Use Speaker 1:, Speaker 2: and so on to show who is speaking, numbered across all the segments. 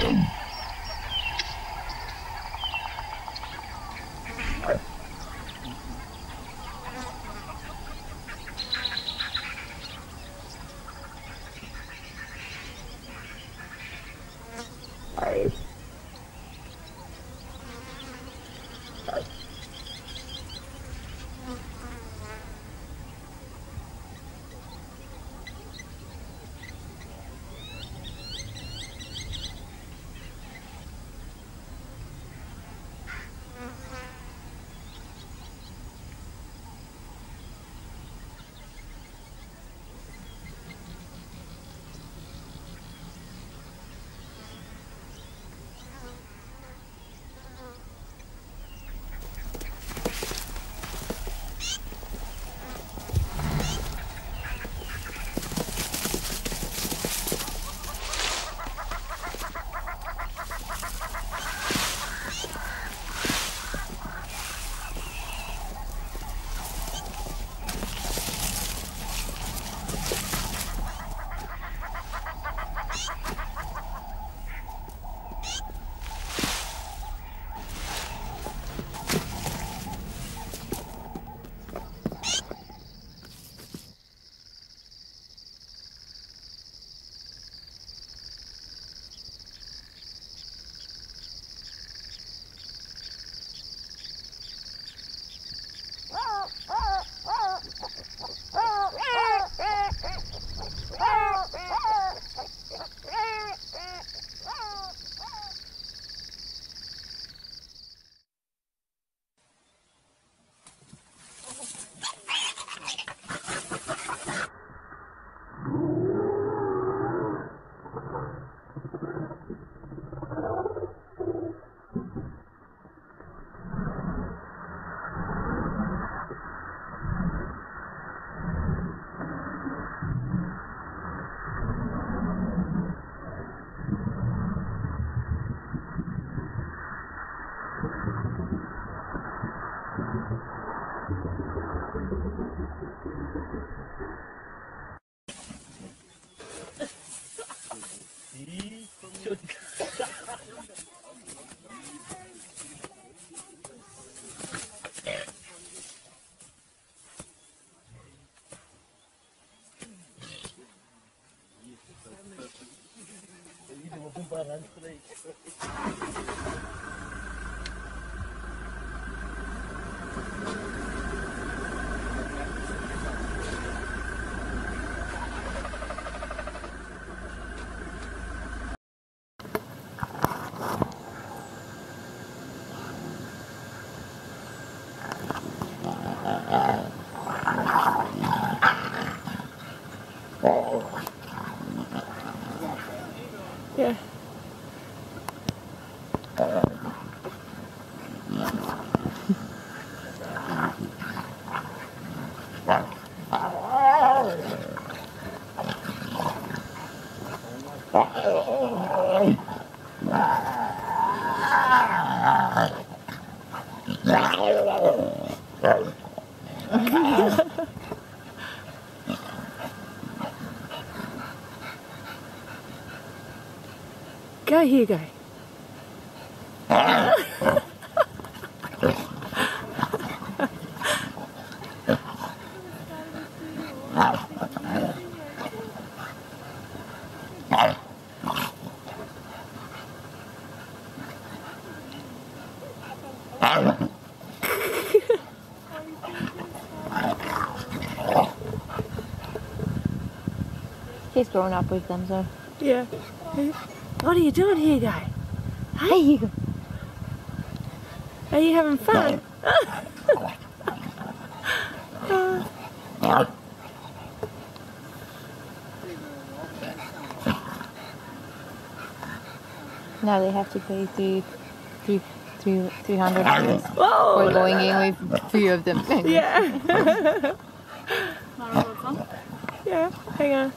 Speaker 1: Yeah. Go, here you go.
Speaker 2: He's growing up with them, so.
Speaker 1: Yeah. What are you doing here, guy?
Speaker 2: Hey, you go.
Speaker 1: Are you having fun?
Speaker 2: Now they have to pay $300
Speaker 1: Whoa,
Speaker 2: for going in with 3 of them.
Speaker 1: Yeah. Yeah, hang on.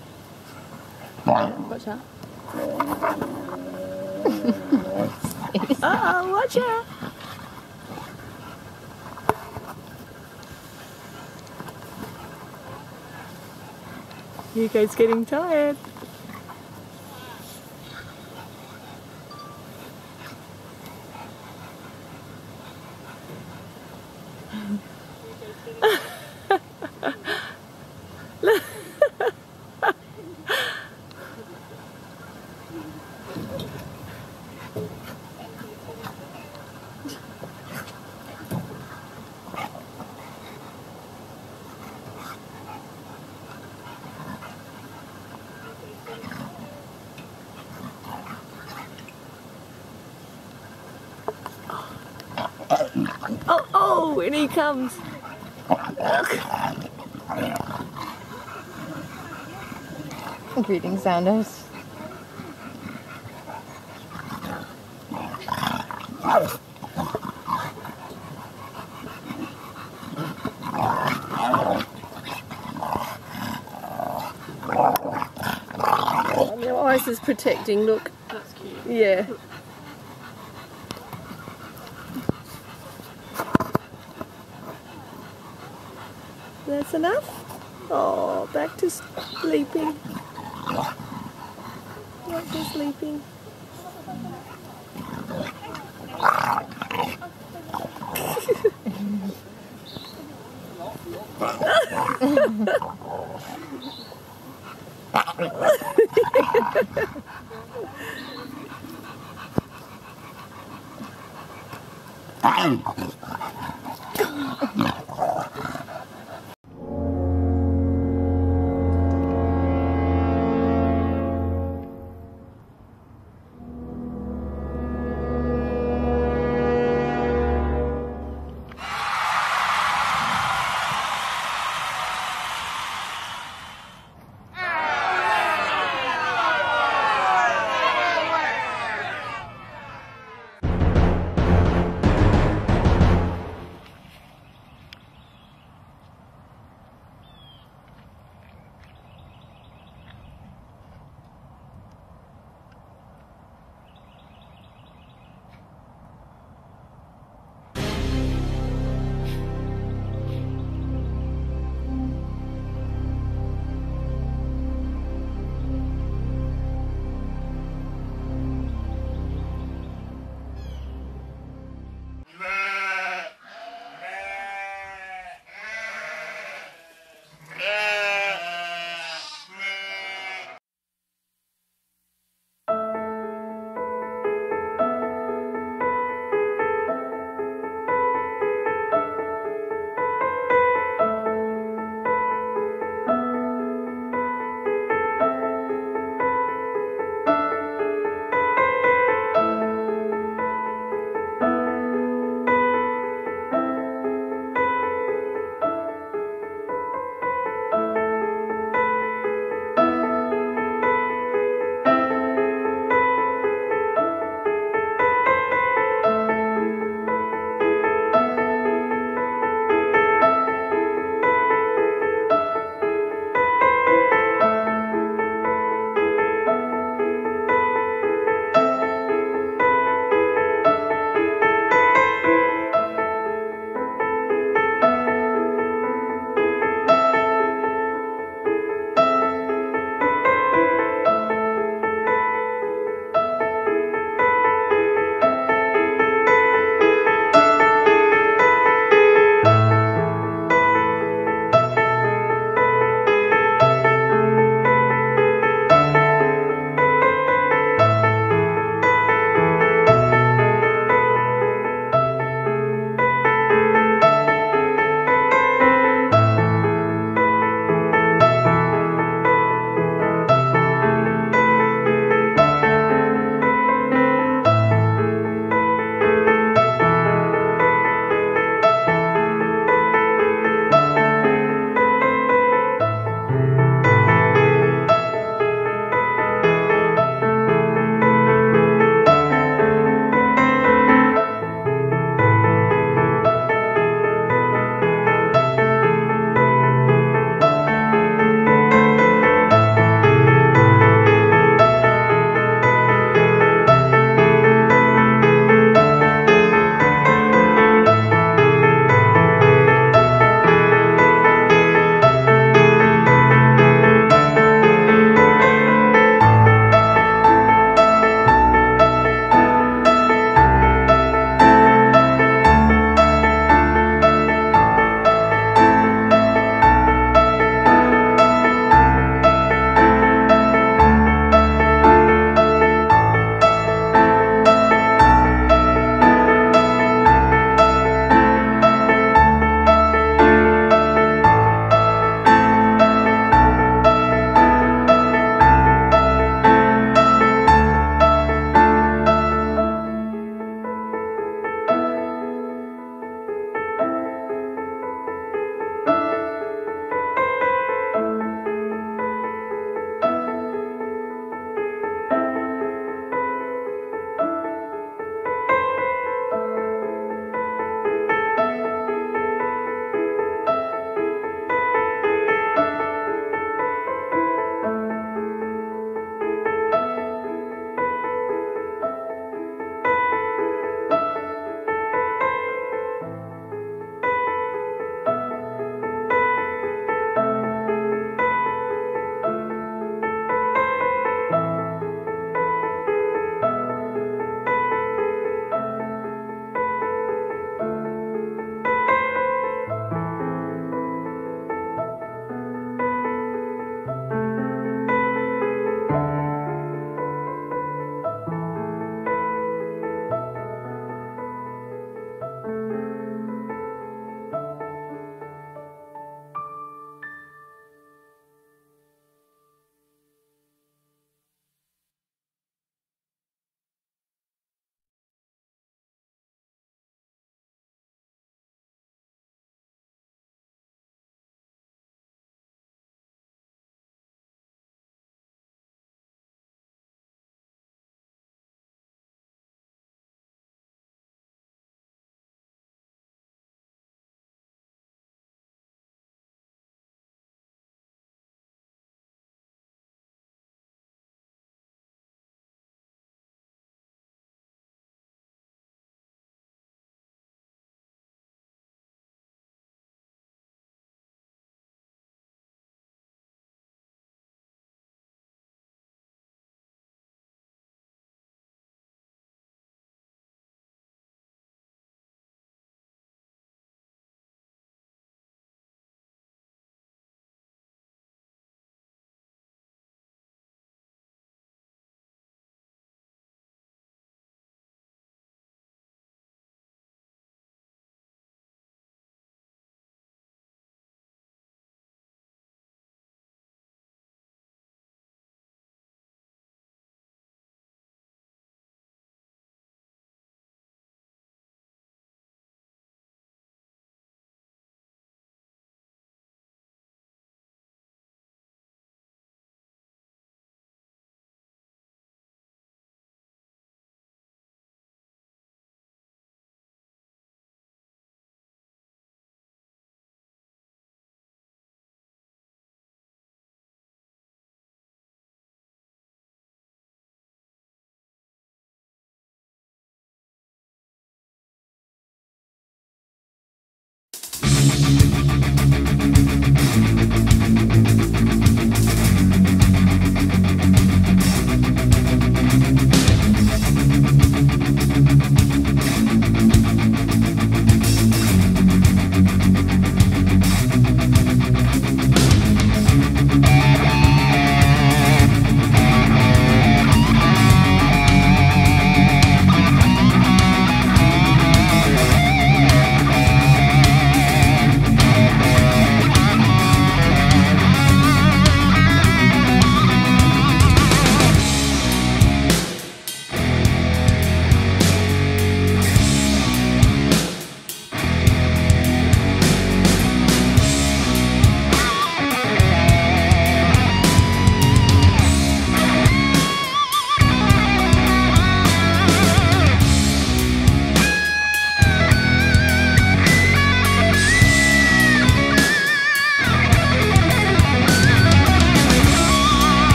Speaker 2: Watch out.
Speaker 1: Uh-oh, watch out. You guys getting tired. Oh, oh, and he comes.
Speaker 2: Greeting sounders.
Speaker 1: Their eyes is protecting, look.
Speaker 3: That's cute.
Speaker 1: Yeah. That's enough? Oh, back to sleeping. Back to sleeping.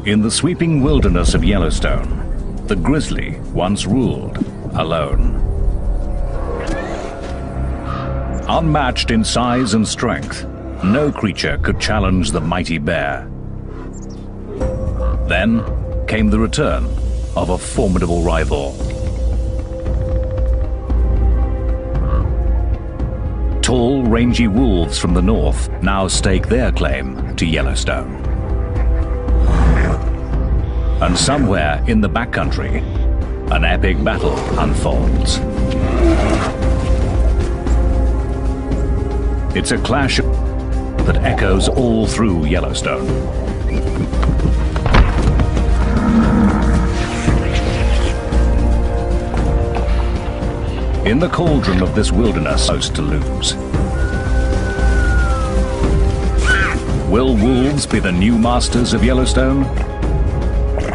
Speaker 3: In the sweeping wilderness of Yellowstone, the grizzly once ruled alone. Unmatched in size and strength, no creature could challenge the mighty bear. Then came the return of a formidable rival. Tall, rangy wolves from the north now stake their claim to Yellowstone. And somewhere in the backcountry, an epic battle unfolds. It's a clash that echoes all through Yellowstone. In the cauldron of this wilderness, most to lose. Will wolves be the new masters of Yellowstone?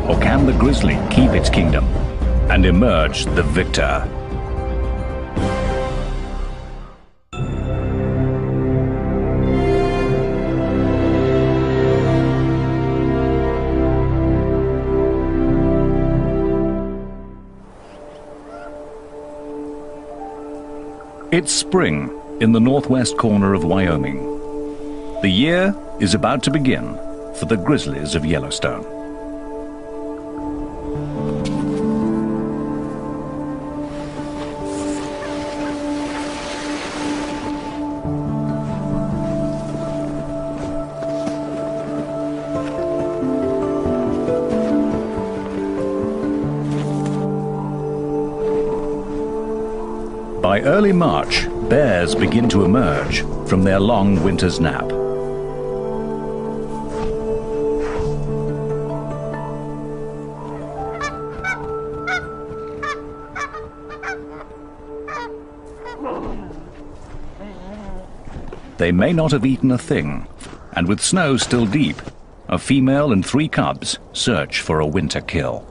Speaker 3: Or can the grizzly keep its kingdom and emerge the victor? It's spring in the northwest corner of Wyoming. The year is about to begin for the grizzlies of Yellowstone. By early March, bears begin to emerge from their long winter's nap. They may not have eaten a thing, and with snow still deep, a female and 3 cubs search for a winter kill.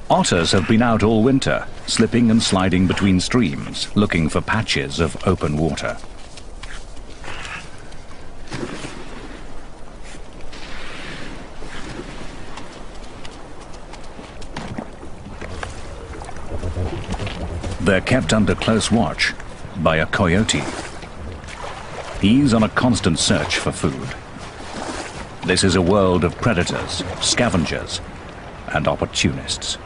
Speaker 3: Otters have been out all winter, slipping and sliding between streams, looking for patches of open water. They're kept under close watch by a coyote. He's on a constant search for food. This is a world of predators, scavengers, and opportunists.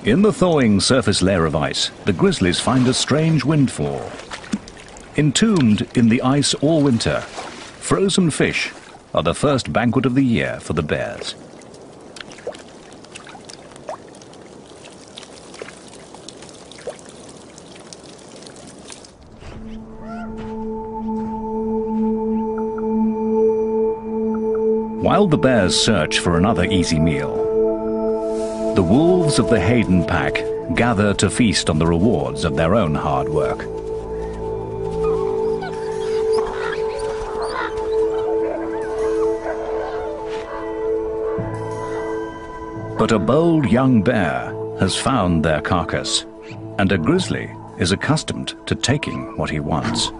Speaker 3: In the thawing surface layer of ice, the grizzlies find a strange windfall. Entombed in the ice all winter, frozen fish are the first banquet of the year for the bears. While the bears search for another easy meal, the wolves of the Hayden pack gather to feast on the rewards of their own hard work. But a bold young bear has found their carcass, and a grizzly is accustomed to taking what he wants.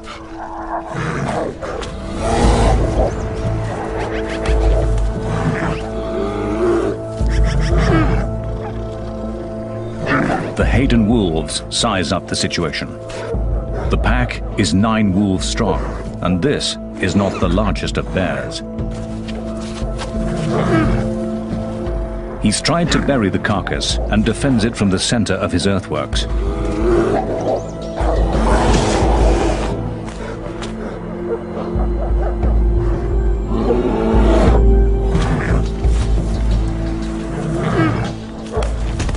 Speaker 3: The Hayden wolves size up the situation. The pack is 9 wolves strong, and this is not the largest of bears. He's tried to bury the carcass and defends it from the center of his earthworks.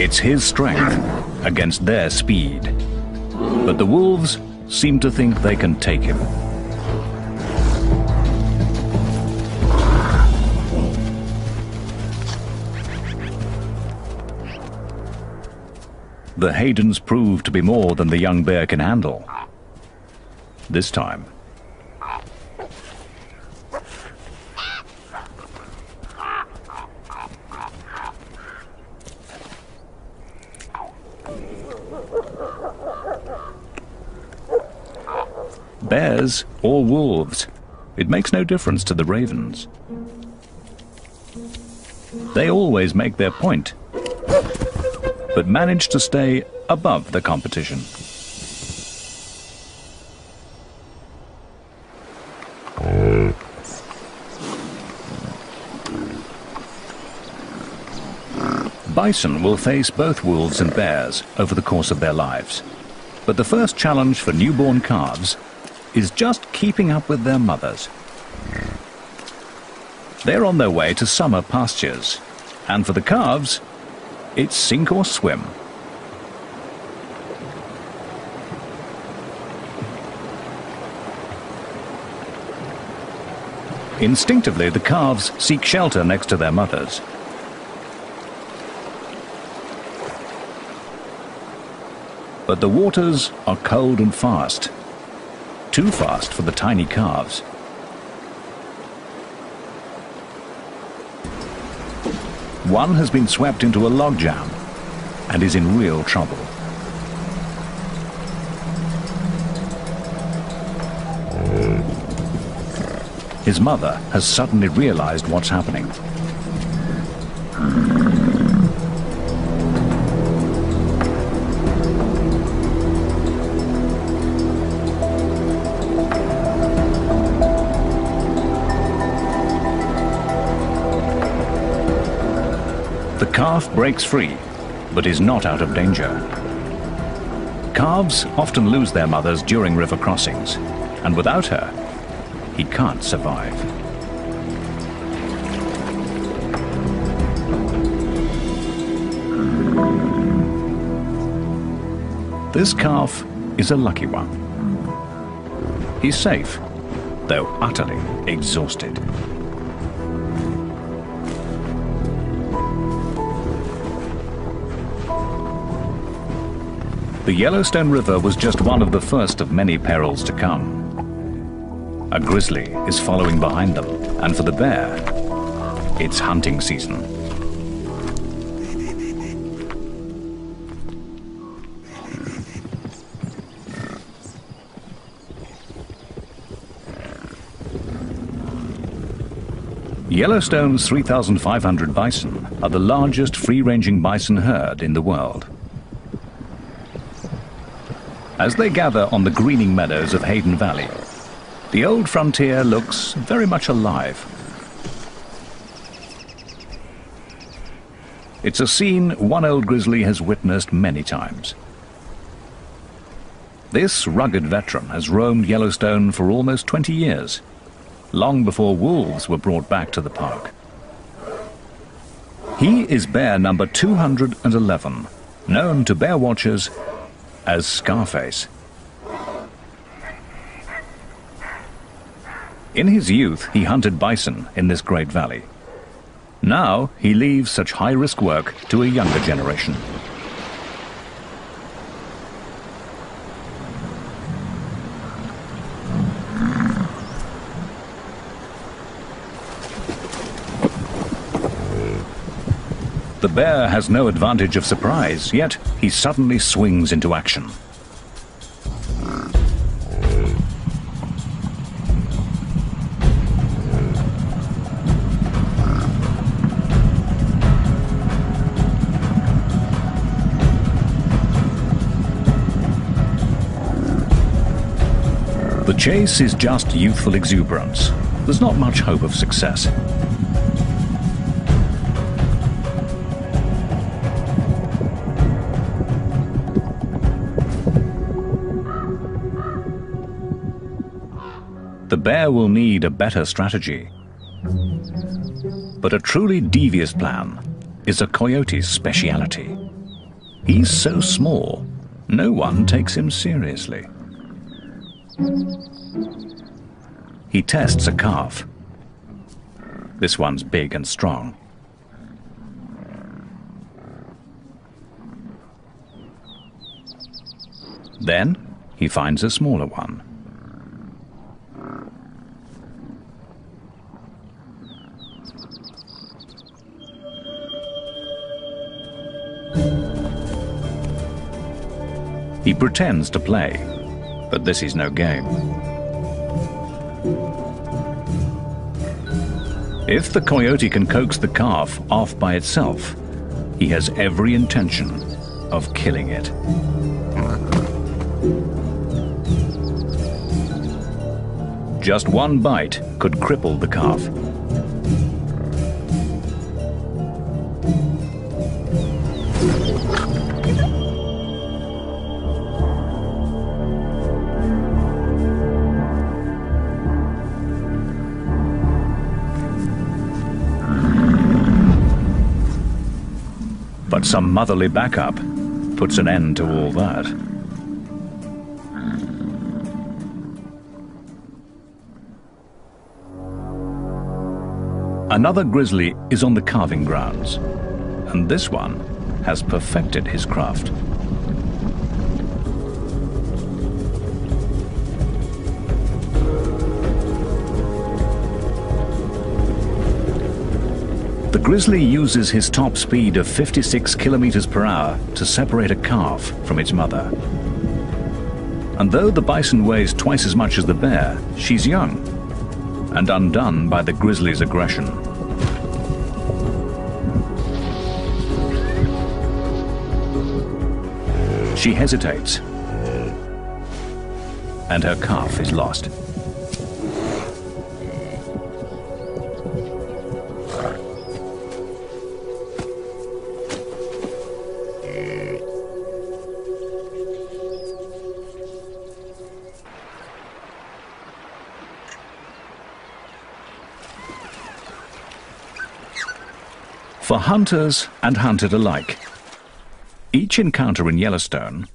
Speaker 3: It's his strength against their speed. But the wolves seem to think they can take him. The Haydens prove to be more than the young bear can handle. This time, bears or wolves. It makes no difference to the ravens. They always make their point, but manage to stay above the competition. Bison will face both wolves and bears over the course of their lives. But the first challenge for newborn calves is just keeping up with their mothers. They're on their way to summer pastures, and for the calves, it's sink or swim. Instinctively, the calves seek shelter next to their mothers. But the waters are cold and fast, too fast for the tiny calves. One has been swept into a logjam and is in real trouble. His mother has suddenly realized what's happening. The calf breaks free, but is not out of danger. Calves often lose their mothers during river crossings, and without her, he can't survive. This calf is a lucky one. He's safe, though utterly exhausted. The Yellowstone River was just one of the first of many perils to come. A grizzly is following behind them, and for the bear, it's hunting season. Yellowstone's 3,500 bison are the largest free-ranging bison herd in the world. As they gather on the greening meadows of Hayden Valley, the old frontier looks very much alive. It's a scene one old grizzly has witnessed many times. This rugged veteran has roamed Yellowstone for almost 20 years, long before wolves were brought back to the park. He is bear number 211, known to bear watchers as Scarface. In his youth, he hunted bison in this great valley. Now, he leaves such high-risk work to a younger generation. The bear has no advantage of surprise, yet he suddenly swings into action. The chase is just youthful exuberance. There's not much hope of success. The bear will need a better strategy. But a truly devious plan is a coyote's speciality. He's so small, no one takes him seriously. He tests a calf. This one's big and strong. Then he finds a smaller one. He pretends to play, But this is no game. If the coyote can coax the calf off by itself, he has every intention of killing it. Just one bite could cripple the calf. But some motherly backup puts an end to all that. Another grizzly is on the calving grounds, and this one has perfected his craft. The grizzly uses his top speed of 56 kilometers per hour to separate a calf from its mother. And though the bison weighs twice as much as the bear, she's young and undone by the grizzly's aggression. She hesitates, and her calf is lost. For hunters and hunted alike, each encounter in Yellowstone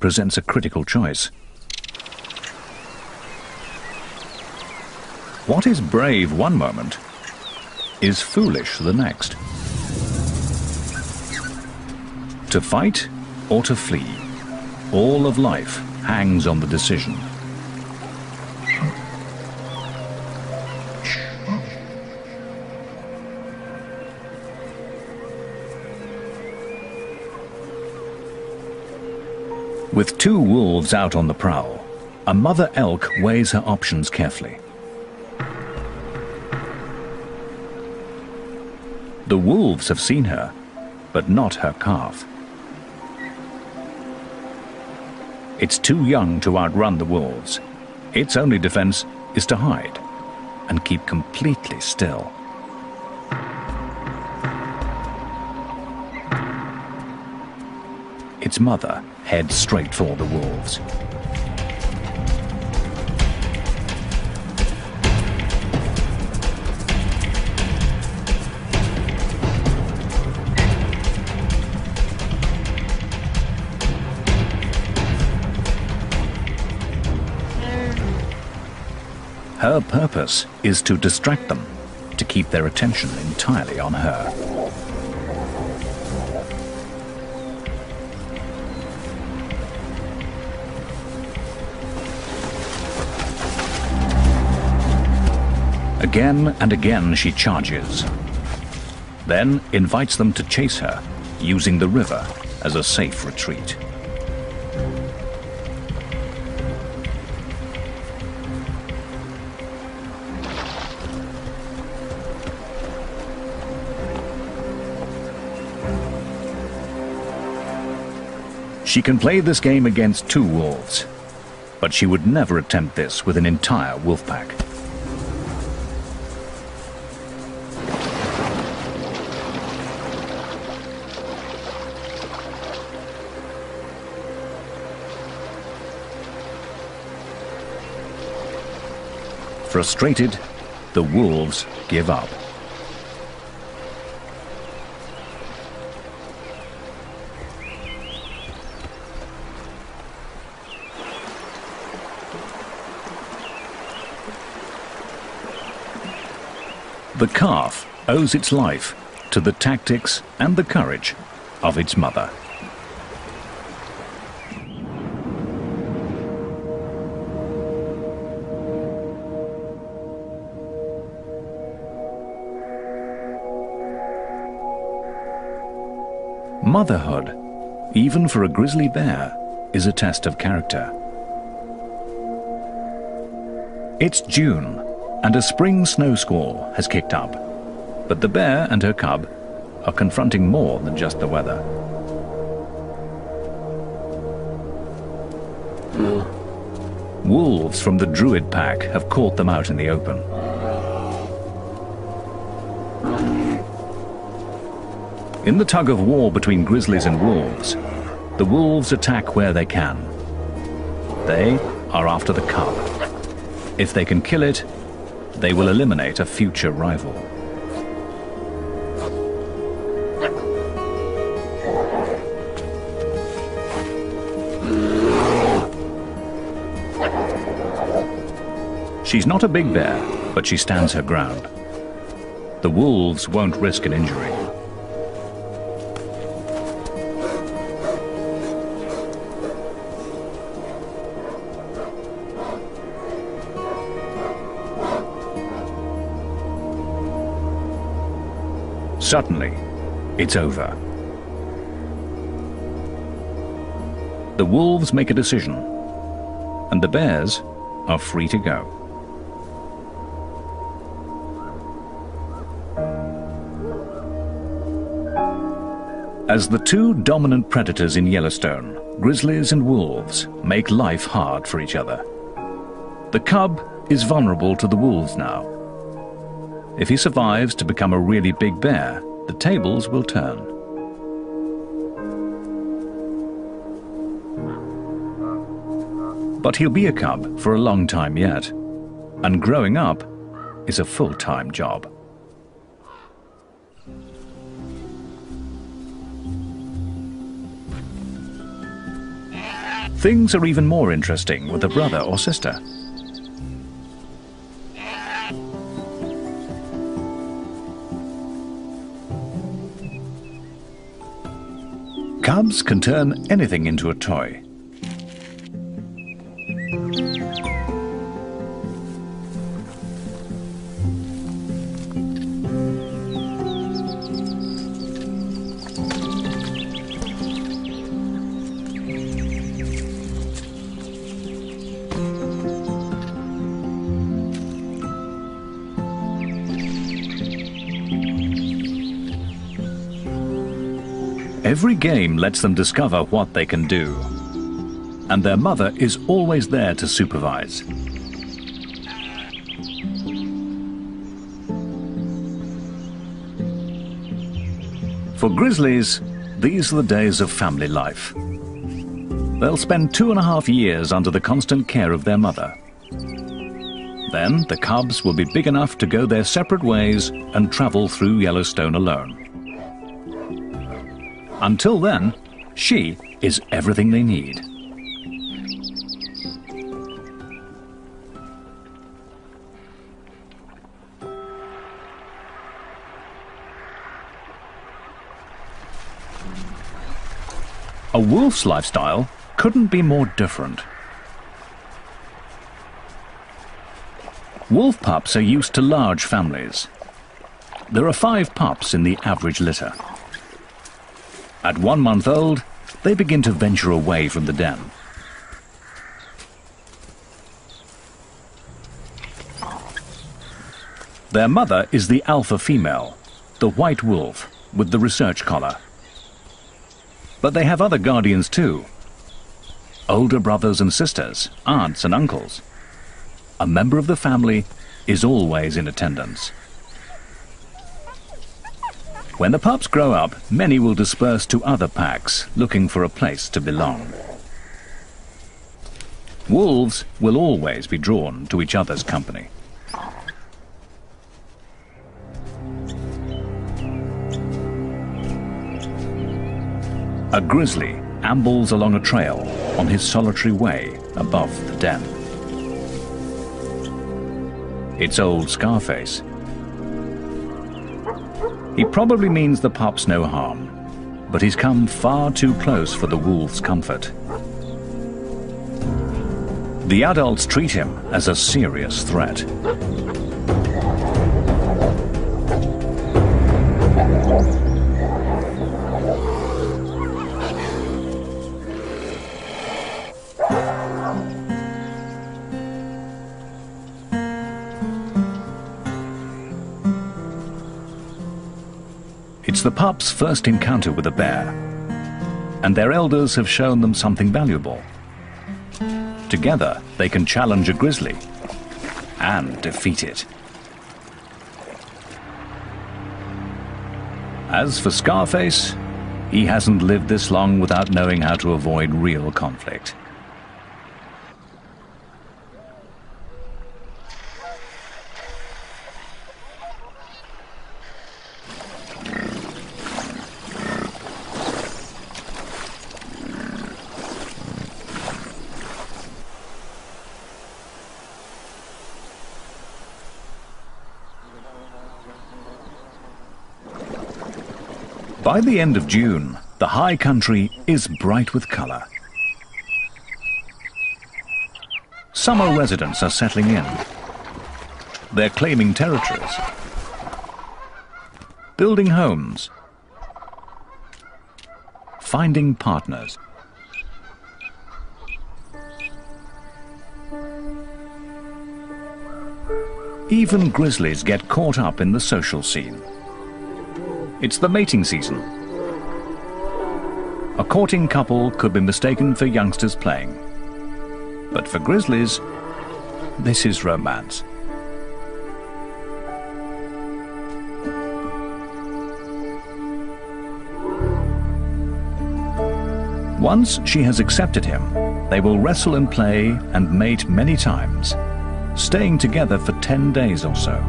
Speaker 3: presents a critical choice. What is brave one moment is foolish the next. To fight or to flee, all of life hangs on the decision. With two wolves out on the prowl, a mother elk weighs her options carefully. The wolves have seen her, but not her calf. It's too young to outrun the wolves. Its only defense is to hide and keep completely still. Its mother heads straight for the wolves. Her purpose is to distract them, to keep their attention entirely on her. Again and again she charges, then invites them to chase her, using the river as a safe retreat. She can play this game against two wolves, but she would never attempt this with an entire wolf pack. Frustrated, the wolves give up. The calf owes its life to the tactics and the courage of its mother. Motherhood, even for a grizzly bear, is a test of character. It's June, and a spring snow squall has kicked up. But the bear and her cub are confronting more than just the weather. Wolves from the Druid pack have caught them out in the open. In the tug of war between grizzlies and wolves, the wolves attack where they can. They are after the cub. If they can kill it, they will eliminate a future rival. She's not a big bear, but she stands her ground. The wolves won't risk an injury. Suddenly, it's over. The wolves make a decision, and the bears are free to go. As the two dominant predators in Yellowstone, grizzlies and wolves make life hard for each other. The cub is vulnerable to the wolves now. If he survives to become a really big bear, the tables will turn. But he'll be a cub for a long time yet, and growing up is a full-time job. Things are even more interesting with a brother or sister. Cubs can turn anything into a toy. Every game lets them discover what they can do, and their mother is always there to supervise. For grizzlies, these are the days of family life. They'll spend 2.5 years under the constant care of their mother. Then the cubs will be big enough to go their separate ways and travel through Yellowstone alone. Until then, she is everything they need. A wolf's lifestyle couldn't be more different. Wolf pups are used to large families. There are 5 pups in the average litter. At 1 month old, they begin to venture away from the den. Their mother is the alpha female, the white wolf with the research collar. But they have other guardians too. Older brothers and sisters, aunts and uncles. A member of the family is always in attendance. When the pups grow up, many will disperse to other packs, looking for a place to belong. Wolves will always be drawn to each other's company. A grizzly ambles along a trail on his solitary way above the den. It's old Scarface. He probably means the pups no harm, but he's come far too close for the wolves' comfort. The adults treat him as a serious threat. It's the pups' first encounter with a bear, and their elders have shown them something valuable. Together, they can challenge a grizzly and defeat it. As for Scarface, he hasn't lived this long without knowing how to avoid real conflict. By the end of June, the high country is bright with colour. Summer residents are settling in. They're claiming territories, building homes, finding partners. Even grizzlies get caught up in the social scene. It's the mating season. A courting couple could be mistaken for youngsters playing. But for grizzlies, this is romance. Once she has accepted him, they will wrestle and play and mate many times, staying together for 10 days or so.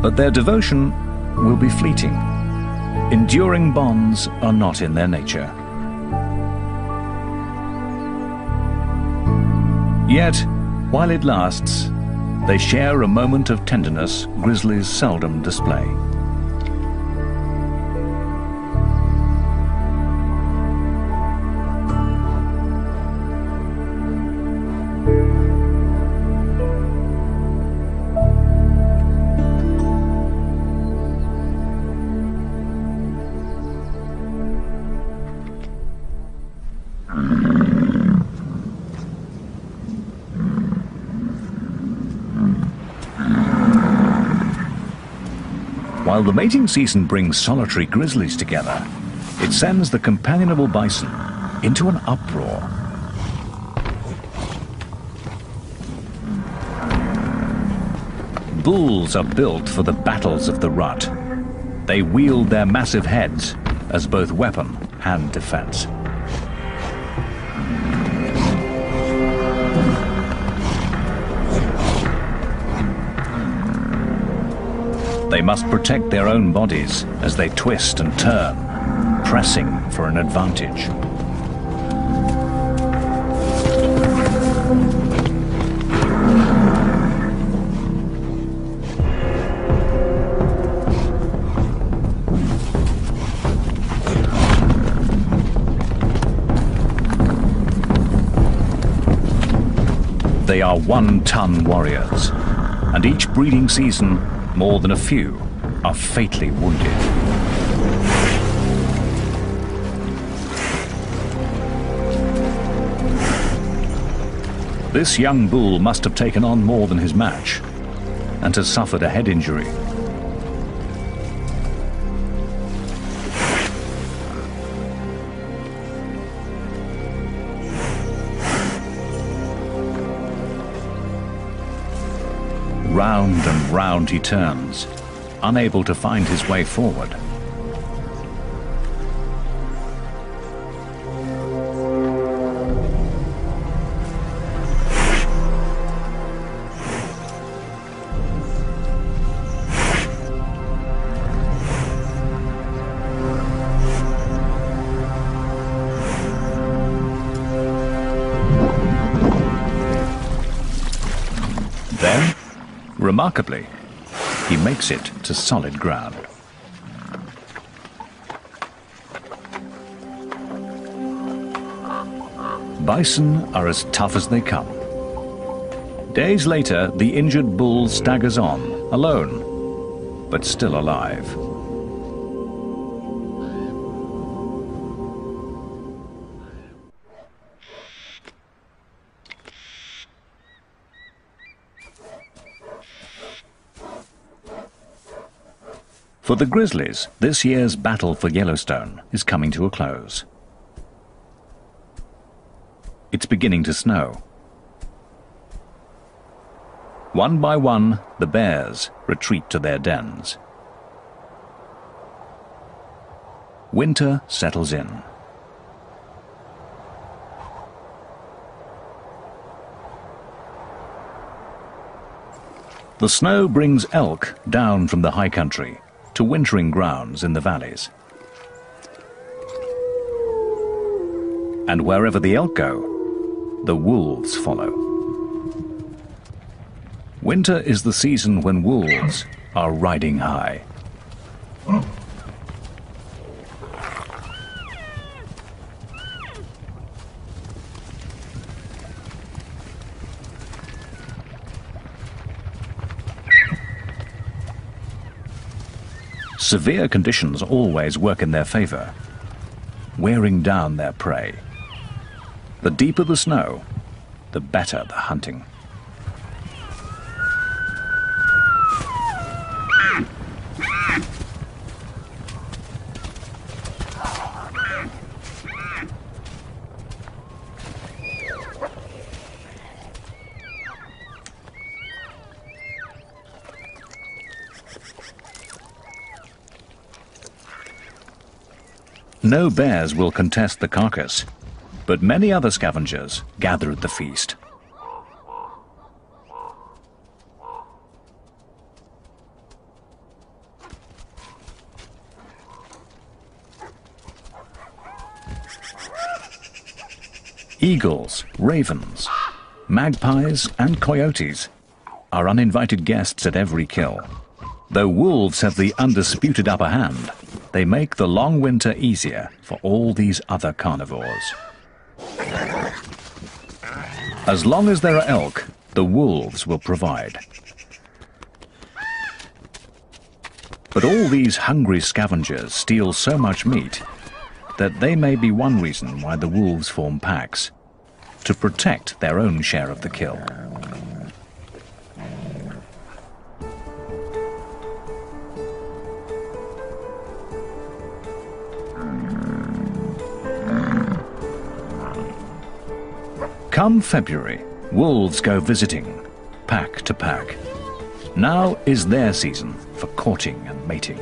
Speaker 3: But their devotion will be fleeting. Enduring bonds are not in their nature. Yet, while it lasts, they share a moment of tenderness grizzlies seldom display. While the mating season brings solitary grizzlies together, it sends the companionable bison into an uproar. Bulls are built for the battles of the rut. They wield their massive heads as both weapon and defense. They must protect their own bodies as they twist and turn, pressing for an advantage. They are one-ton warriors, and each breeding season, more than a few are fatally wounded. This young bull must have taken on more than his match and has suffered a head injury. Round and round he turns, unable to find his way forward. Then, remarkably, he makes it to solid ground. Bison are as tough as they come. Days later, the injured bull staggers on, alone, but still alive. For the grizzlies, this year's battle for Yellowstone is coming to a close. It's beginning to snow. One by one, the bears retreat to their dens. Winter settles in. The snow brings elk down from the high country to wintering grounds in the valleys. And wherever the elk go, the wolves follow. Winter is the season when wolves are riding high. Severe conditions always work in their favor, wearing down their prey. The deeper the snow, the better the hunting. No bears will contest the carcass, but many other scavengers gather at the feast. Eagles, ravens, magpies and coyotes are uninvited guests at every kill. Though wolves have the undisputed upper hand, they make the long winter easier for all these other carnivores. As long as there are elk, the wolves will provide. But all these hungry scavengers steal so much meat that they may be one reason why the wolves form packs, to protect their own share of the kill. Come February, wolves go visiting, pack to pack. Now is their season for courting and mating.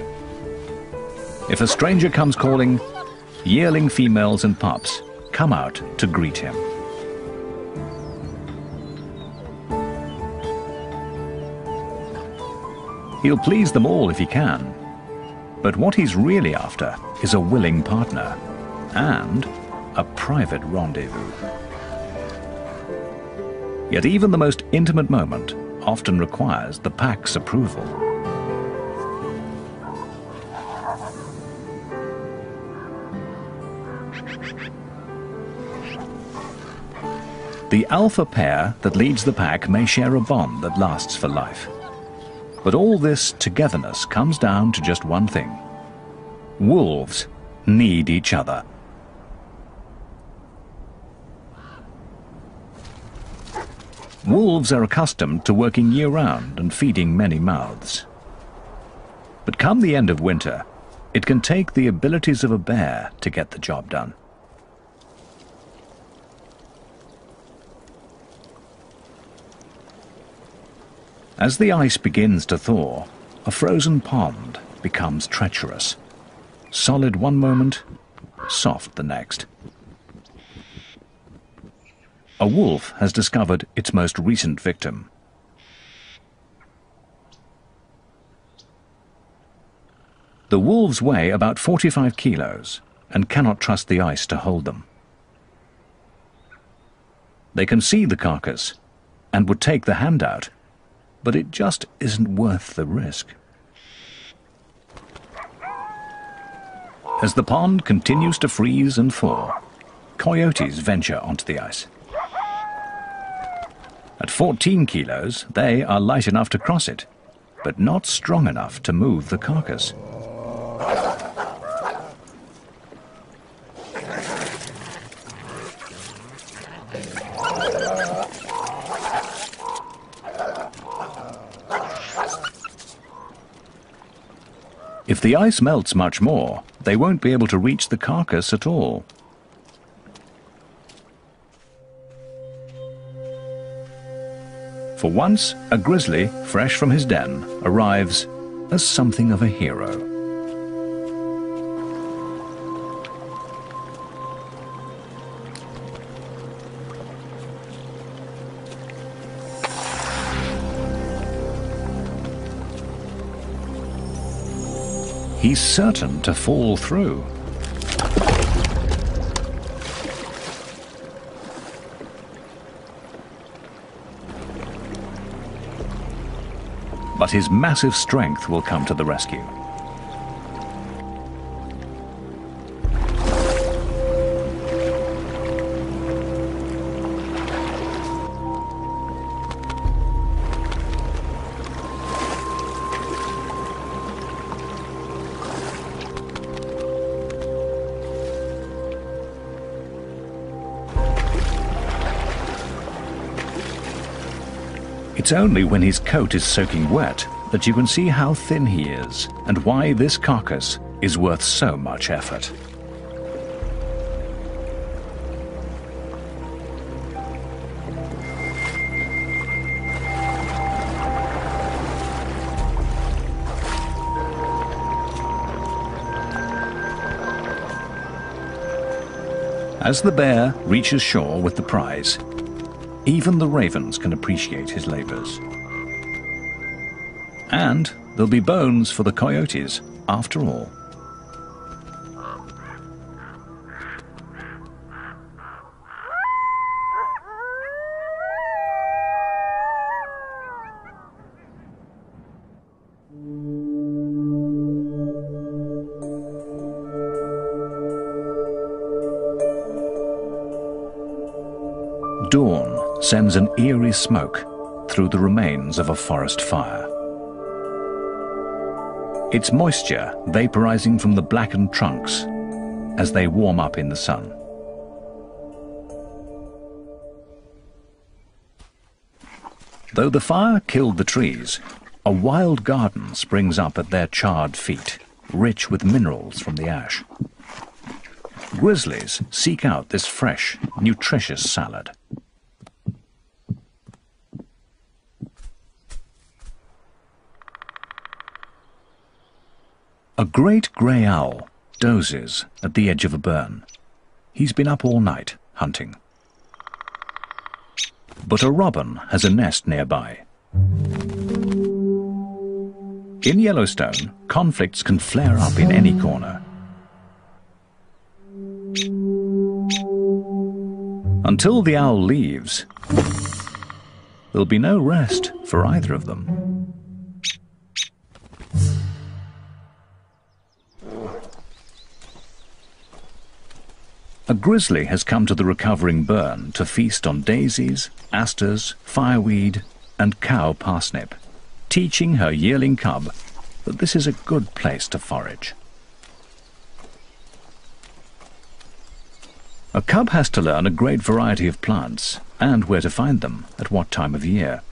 Speaker 3: If a stranger comes calling, yearling females and pups come out to greet him. He'll please them all if he can, but what he's really after is a willing partner and a private rendezvous. Yet even the most intimate moment often requires the pack's approval. The alpha pair that leads the pack may share a bond that lasts for life. But all this togetherness comes down to just one thing. Wolves need each other. Wolves are accustomed to working year-round and feeding many mouths. But come the end of winter, it can take the abilities of a bear to get the job done. As the ice begins to thaw, a frozen pond becomes treacherous. Solid one moment, soft the next. A wolf has discovered its most recent victim. The wolves weigh about 45 kilos and cannot trust the ice to hold them. They can see the carcass and would take the hand out, but it just isn't worth the risk. As the pond continues to freeze and thaw, coyotes venture onto the ice. At 14 kilos, they are light enough to cross it, but not strong enough to move the carcass. If the ice melts much more, they won't be able to reach the carcass at all. For once, a grizzly, fresh from his den, arrives as something of a hero. He's certain to fall through. But his massive strength will come to the rescue. It's only when his coat is soaking wet that you can see how thin he is and why this carcass is worth so much effort. As the bear reaches shore with the prize, even the ravens can appreciate his labors. And there'll be bones for the coyotes, after all. Dawn sends an eerie smoke through the remains of a forest fire. It's moisture vaporizing from the blackened trunks as they warm up in the sun. Though the fire killed the trees, a wild garden springs up at their charred feet, rich with minerals from the ash. Grizzlies seek out this fresh, nutritious salad. A great grey owl dozes at the edge of a burn. He's been up all night hunting. But a robin has a nest nearby. In Yellowstone, conflicts can flare up in any corner. Until the owl leaves, there'll be no rest for either of them. A grizzly has come to the recovering burn to feast on daisies, asters, fireweed, and cow parsnip, teaching her yearling cub that this is a good place to forage. A cub has to learn a great variety of plants and where to find them at what time of year.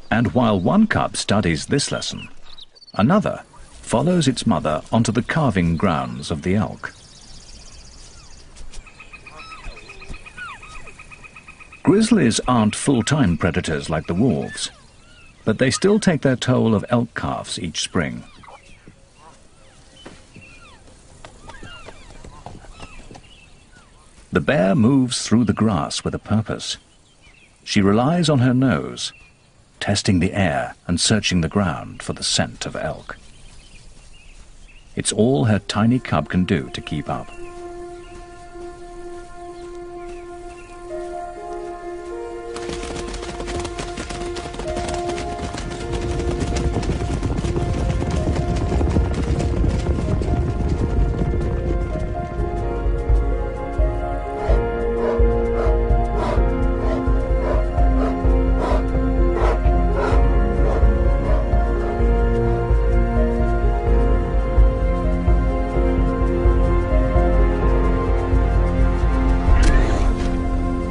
Speaker 3: And while one cub studies this lesson, another follows its mother onto the calving grounds of the elk. Grizzlies aren't full-time predators like the wolves, but they still take their toll of elk calves each spring. The bear moves through the grass with a purpose. She relies on her nose, testing the air and searching the ground for the scent of elk. It's all her tiny cub can do to keep up.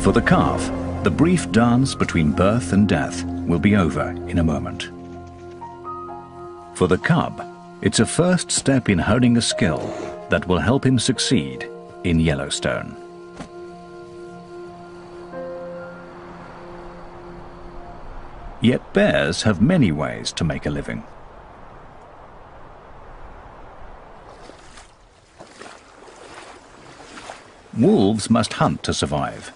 Speaker 3: For the calf, the brief dance between birth and death will be over in a moment. For the cub, it's a first step in honing a skill that will help him succeed in Yellowstone. Yet bears have many ways to make a living. Wolves must hunt to survive.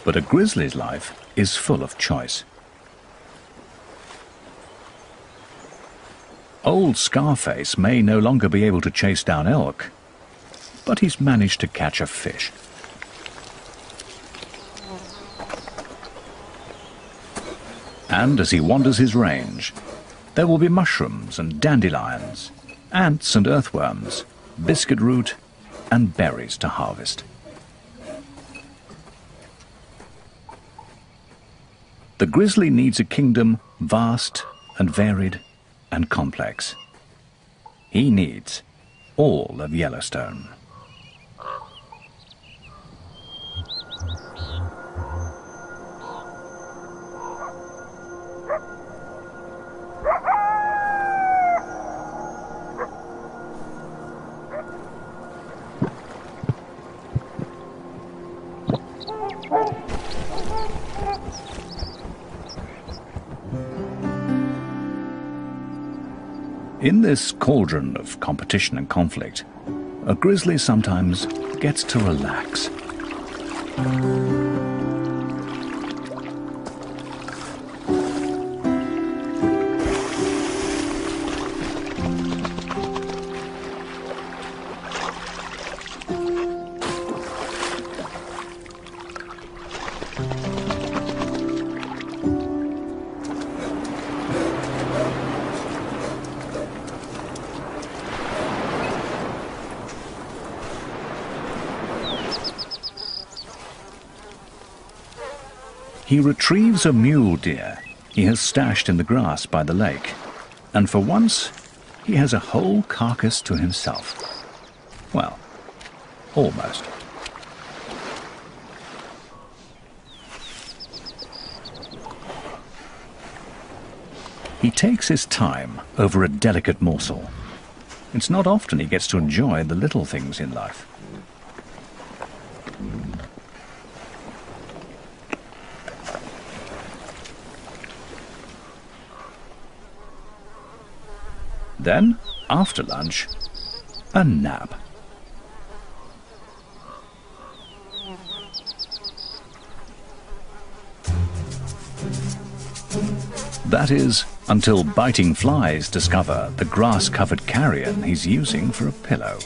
Speaker 3: But a grizzly's life is full of choice. Old Scarface may no longer be able to chase down elk, but he's managed to catch a fish. And as he wanders his range, there will be mushrooms and dandelions, ants and earthworms, biscuit root and berries to harvest. The grizzly needs a kingdom vast and varied and complex. He needs all of Yellowstone. In this cauldron of competition and conflict, a grizzly sometimes gets to relax. He retrieves a mule deer he has stashed in the grass by the lake, and for once he has a whole carcass to himself. Well, almost. He takes his time over a delicate morsel. It's not often he gets to enjoy the little things in life. Then, after lunch, a nap. That is, until biting flies discover the grass-covered carrion he's using for a pillow.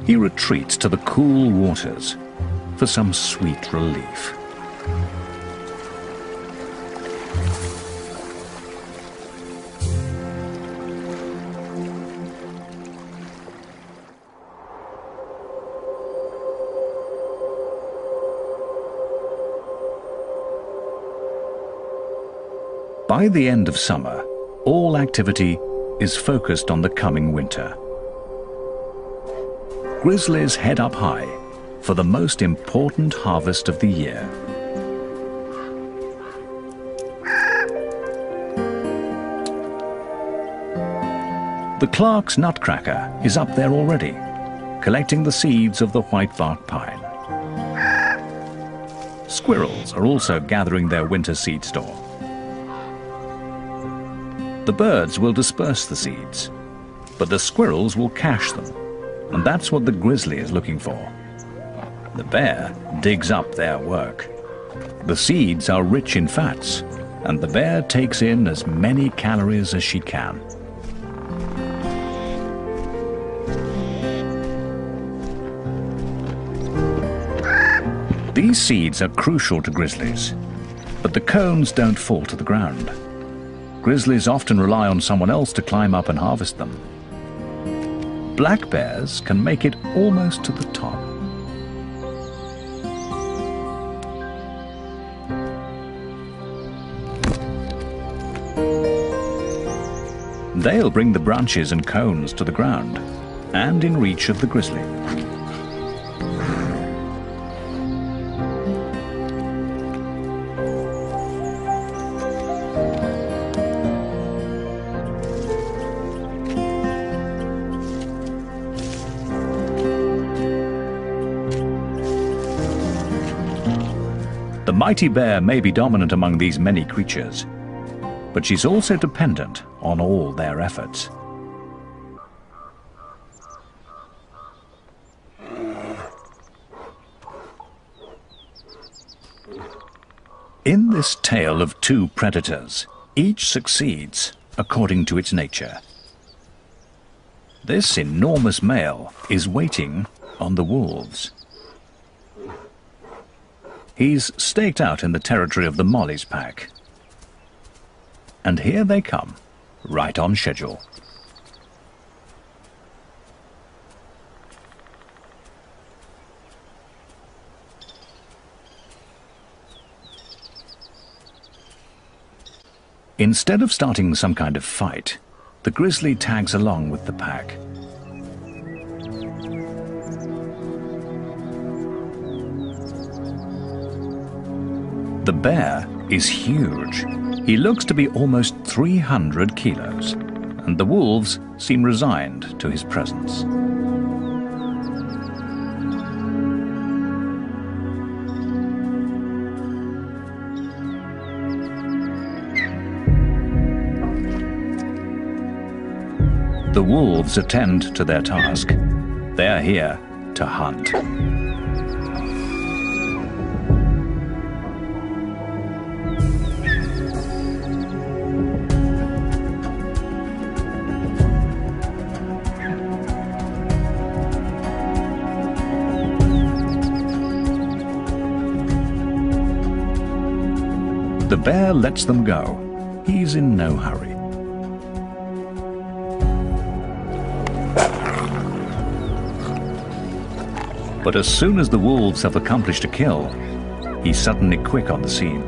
Speaker 3: He retreats to the cool waters for some sweet relief. By the end of summer, all activity is focused on the coming winter. Grizzlies head up high for the most important harvest of the year. The Clark's nutcracker is up there already, collecting the seeds of the whitebark pine. Squirrels are also gathering their winter seed store. The birds will disperse the seeds, but the squirrels will cache them. And that's what the grizzly is looking for. The bear digs up their work. The seeds are rich in fats, and the bear takes in as many calories as she can. These seeds are crucial to grizzlies, but the cones don't fall to the ground. Grizzlies often rely on someone else to climb up and harvest them, black bears can make it almost to the top. They'll bring the branches and cones to the ground and in reach of the grizzly. The mighty bear may be dominant among these many creatures, but she's also dependent on all their efforts. In this tale of two predators, each succeeds according to its nature. This enormous male is waiting on the wolves. He's staked out in the territory of the Molly's pack. And here they come, right on schedule. Instead of starting some kind of fight, the grizzly tags along with the pack. The bear is huge. He looks to be almost 300 kilos, and the wolves seem resigned to his presence. The wolves attend to their task. They're here to hunt. The bear lets them go. He's in no hurry. But as soon as the wolves have accomplished a kill, he's suddenly quick on the scene.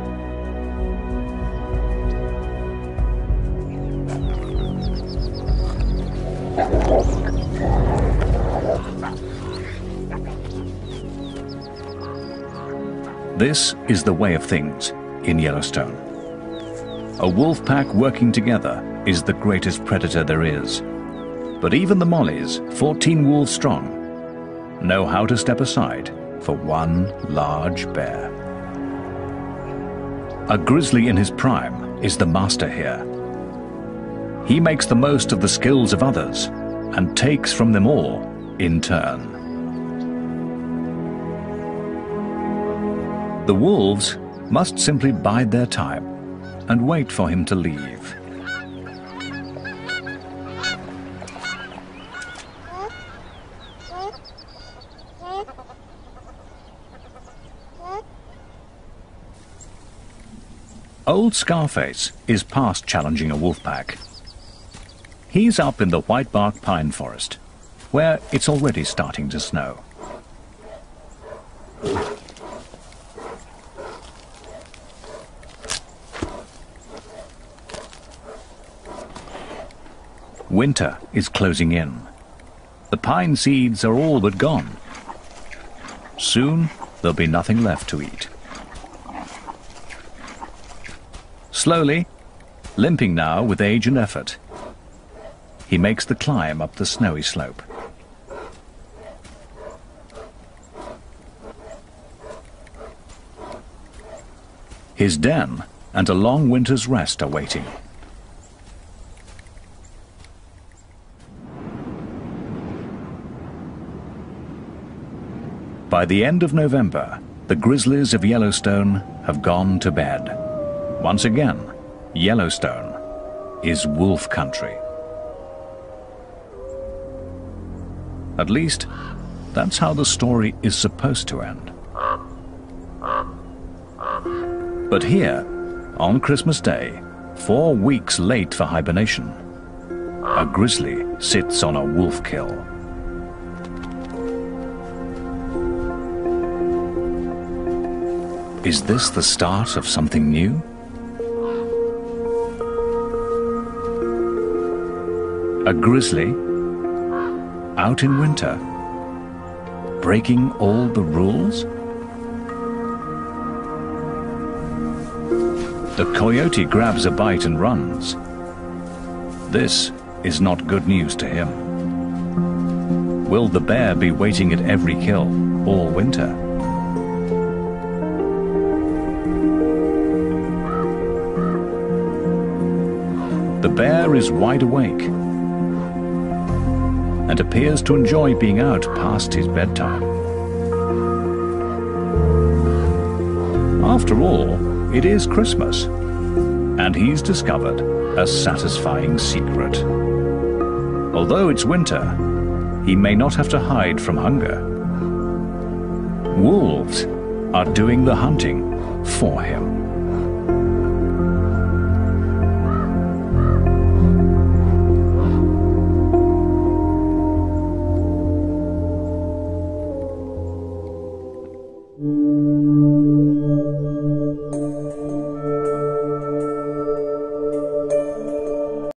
Speaker 3: This is the way of things in Yellowstone. A wolf pack working together is the greatest predator there is. But even the Mollies, 14 wolves strong, know how to step aside for one large bear. A grizzly in his prime is the master here. He makes the most of the skills of others and takes from them all in turn. The wolves must simply bide their time and wait for him to leave. Old Scarface is past challenging a wolf pack. He's up in the whitebark pine forest, where it's already starting to snow. Winter is closing in. The pine seeds are all but gone. Soon there'll be nothing left to eat. Slowly, limping now with age and effort, he makes the climb up the snowy slope. His den and a long winter's rest are waiting. By the end of November, the grizzlies of Yellowstone have gone to bed. Once again, Yellowstone is wolf country. At least, that's how the story is supposed to end. But here, on Christmas Day, 4 weeks late for hibernation, a grizzly sits on a wolf kill. Is this the start of something new? A grizzly out in winter, breaking all the rules? The coyote grabs a bite and runs. This is not good news to him. Will the bear be waiting at every kill all winter? The bear is wide awake and appears to enjoy being out past his bedtime. After all, it is Christmas, and he's discovered a satisfying secret. Although it's winter, he may not have to hide from hunger. Wolves are doing the hunting for him.